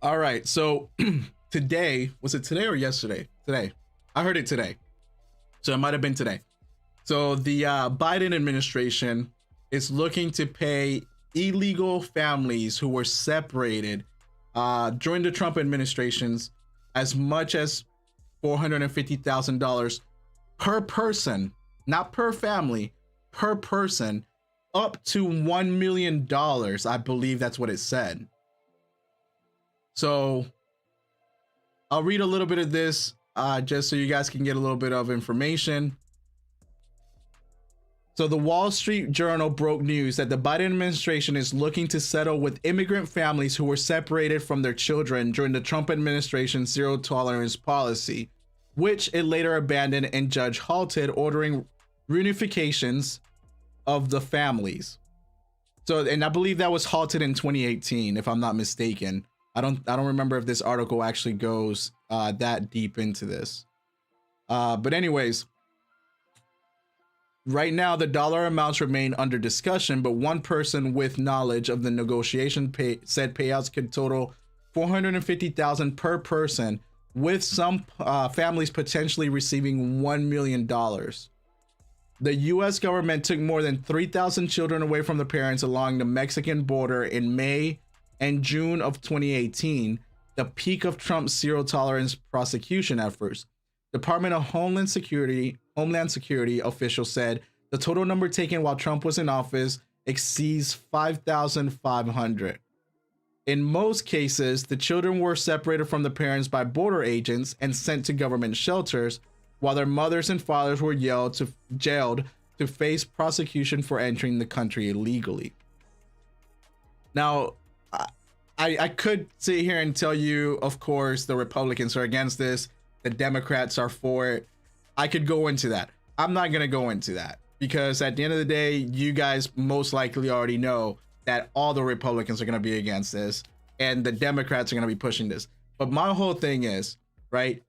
All right. So today, was it today or yesterday? Today. I heard it today. So it might have been today. So the Biden administration is looking to pay illegal families who were separated during the Trump administrations as much as $450,000 per person, not per family, per person, up to $1 million. I believe that's what it said. So I'll read a little bit of this just so you guys can get a little bit of information. So the Wall Street Journal broke news that the Biden administration is looking to settle with immigrant families who were separated from their children during the Trump administration's zero tolerance policy, which it later abandoned and judge halted, ordering reunifications of the families. So, and I believe that was halted in 2018, if I'm not mistaken. I don't remember if this article actually goes that deep into this. But anyways, right now, the dollar amounts remain under discussion, but one person with knowledge of the negotiation said payouts could total $450,000 per person, with some families potentially receiving $1 million. The U.S. government took more than 3,000 children away from the parents along the Mexican border in May and June of 2018, the peak of Trump's zero tolerance prosecution efforts. Department of Homeland Security officials said the total number taken while Trump was in office exceeds 5,500. In most cases, the children were separated from the parents by border agents and sent to government shelters, while their mothers and fathers were jailed to face prosecution for entering the country illegally. Now, I could sit here and tell you, of course, the Republicans are against this. The Democrats are for it. I could go into that. I'm not going to go into that because at the end of the day, you guys most likely already know that all the Republicans are going to be against this and the Democrats are going to be pushing this. But my whole thing is, right,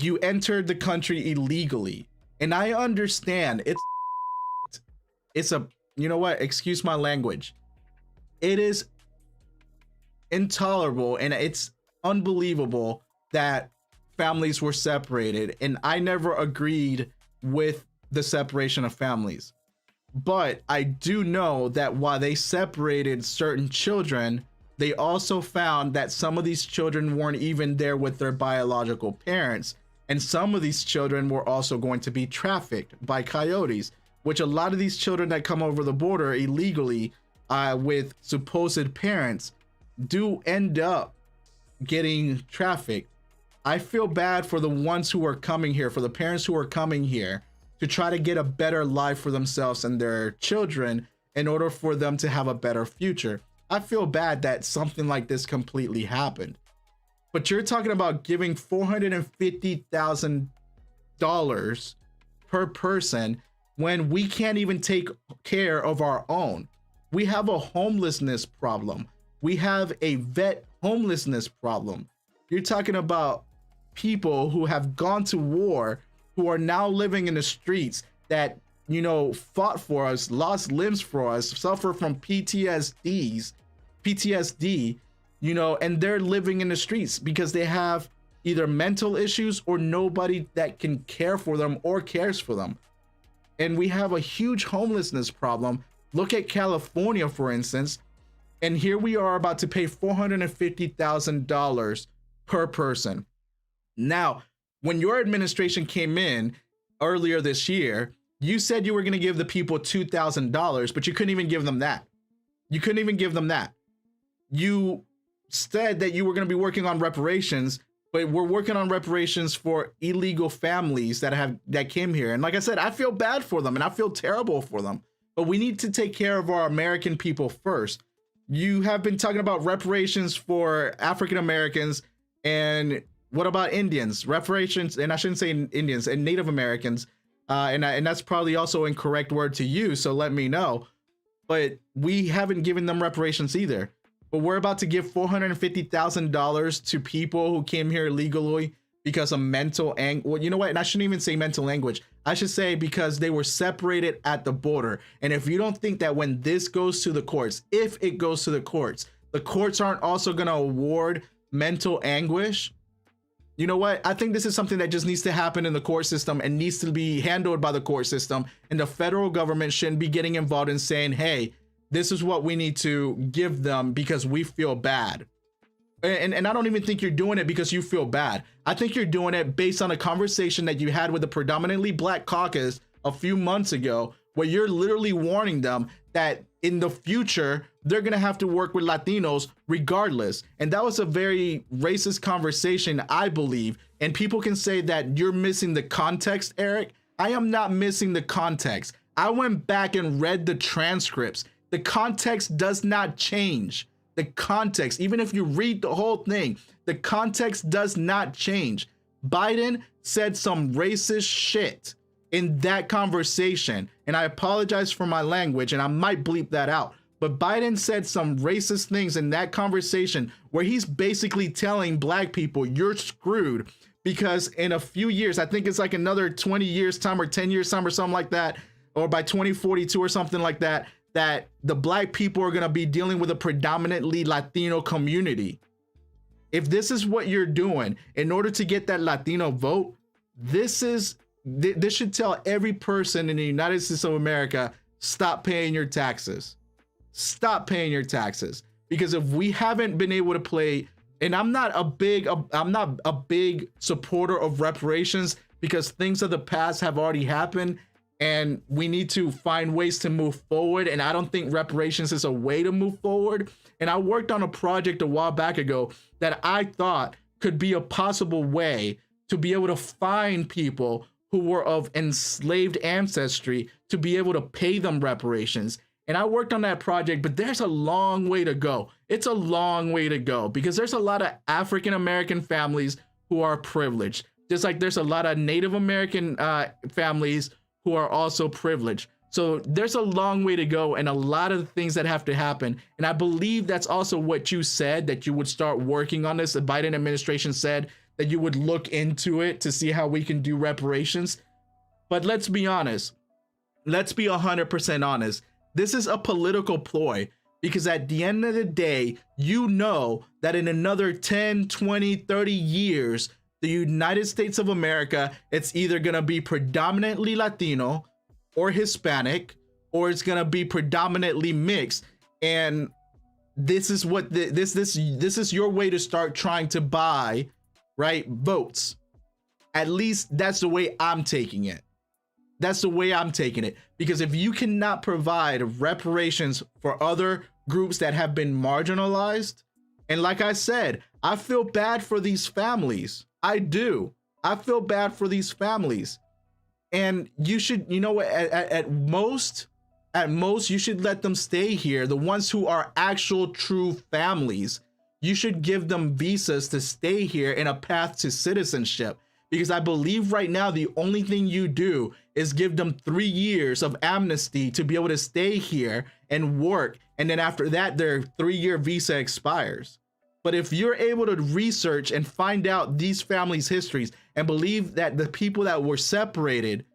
you entered the country illegally. And I understand it's a, you know what, excuse my language. It is intolerable and it's unbelievable that families were separated, and I never agreed with the separation of families. But I do know that while they separated certain children, they also found that some of these children weren't even there with their biological parents, and some of these children were also going to be trafficked by coyotes, which a lot of these children that come over the border illegally with supposed parents do end up getting trafficked. I feel bad for the ones who are coming here, for the parents who are coming here to try to get a better life for themselves and their children in order for them to have a better future. I feel bad that something like this completely happened. But you're talking about giving $450,000 per person when we can't even take care of our own. We have a homelessness problem. We have a vet homelessness problem. You're talking about people who have gone to war, who are now living in the streets, that, you know, fought for us, lost limbs for us, suffer from PTSD, you know, and they're living in the streets because they have either mental issues or nobody that can care for them or cares for them. And we have a huge homelessness problem. Look at California, for instance, and here we are about to pay $450,000 per person. Now, when your administration came in earlier this year, you said you were going to give the people $2,000, but you couldn't even give them that. You couldn't even give them that. You said that you were going to be working on reparations, but we're working on reparations for illegal families that came here. And like I said, I feel bad for them and I feel terrible for them, but we need to take care of our American people first. You have been talking about reparations for African Americans, and what about Indians? Reparations, and I shouldn't say Indians, and Native Americans, and that's probably also an incorrect word to use, so let me know. But we haven't given them reparations either. But we're about to give $450,000 to people who came here illegally because of mental well, you know what? And I shouldn't even say mental language. I should say because they were separated at the border. And if you don't think that when this goes to the courts, if it goes to the courts, the courts aren't also going to award mental anguish. You know what? I think this is something that just needs to happen in the court system and needs to be handled by the court system. And the federal government shouldn't be getting involved in saying, hey, this is what we need to give them because we feel bad. And I don't even think you're doing it because you feel bad. I think you're doing it based on a conversation that you had with the predominantly Black caucus a few months ago, where you're literally warning them that in the future, they're going to have to work with Latinos regardless. And that was a very racist conversation, I believe. And people can say that you're missing the context, Eric. I am not missing the context. I went back and read the transcripts. The context does not change. The context, even if you read the whole thing, the context does not change. Biden said some racist shit in that conversation, and I apologize for my language, and I might bleep that out. But Biden said some racist things in that conversation where he's basically telling Black people, you're screwed because in a few years, I think it's like another 20 years time or 10 years time or something like that, or by 2042 or something like that, that the Black people are going to be dealing with a predominantly Latino community. If this is what you're doing in order to get that Latino vote, this should tell every person in the United States of America, stop paying your taxes. Stop paying your taxes. Because if we haven't been able to play, and I'm not a big supporter of reparations because things of the past have already happened and we need to find ways to move forward. And I don't think reparations is a way to move forward. And I worked on a project a while back ago that I thought could be a possible way to be able to find people who were of enslaved ancestry to be able to pay them reparations. And I worked on that project, but there's a long way to go. It's a long way to go because there's a lot of African American families who are privileged, just like there's a lot of Native American families who are also privileged. So there's a long way to go and a lot of things that have to happen. And I believe that's also what you said, that you would start working on this. The Biden administration said that you would look into it to see how we can do reparations. But let's be honest. Let's be 100% honest. This is a political ploy because at the end of the day, you know that in another 10, 20, 30 years, the United States of America, it's either going to be predominantly Latino or Hispanic, or it's going to be predominantly mixed. And this is what this is your way to start trying to buy, right, votes. At least that's the way I'm taking it. That's the way I'm taking it. Because if you cannot provide reparations for other groups that have been marginalized, and like I said, I feel bad for these families. I do. I feel bad for these families. And you should, you know, at most, you should let them stay here. The ones who are actual true families, you should give them visas to stay here in a path to citizenship. Because I believe right now, the only thing you do is give them 3 years of amnesty to be able to stay here and work. And then after that, their 3-year visa expires. But if you're able to research and find out these families' histories and believe that the people that were separated,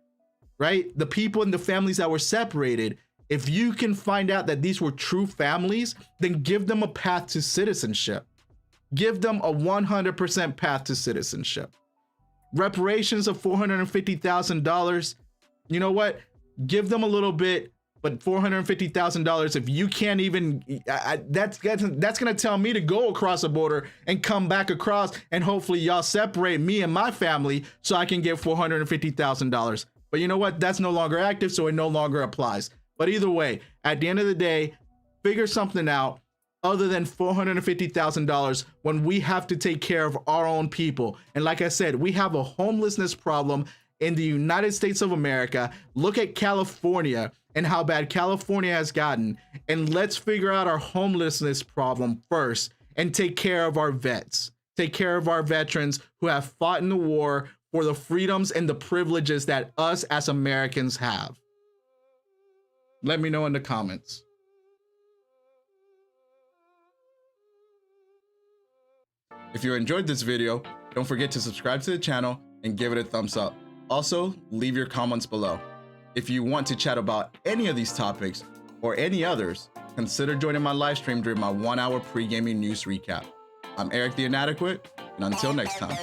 right, the people in the families that were separated, if you can find out that these were true families, then give them a path to citizenship. Give them a 100% path to citizenship. Reparations of $450,000. You know what? Give them a little bit, but $450,000. If you can't even, that's gonna tell me to go across the border and come back across, and hopefully y'all separate me and my family so I can get $450,000. But you know what? That's no longer active, so it no longer applies. But either way, at the end of the day, figure something out other than $450,000 when we have to take care of our own people. And like I said, we have a homelessness problem in the United States of America. Look at California and how bad California has gotten. And let's figure out our homelessness problem first and take care of our vets. Take care of our veterans who have fought in the war for the freedoms and the privileges that us as Americans have. Let me know in the comments. If you enjoyed this video, don't forget to subscribe to the channel and give it a thumbs up. Also, leave your comments below. If you want to chat about any of these topics or any others, consider joining my live stream during my 1-hour pre-gaming news recap. I'm Eric the Inadequate, and until next time.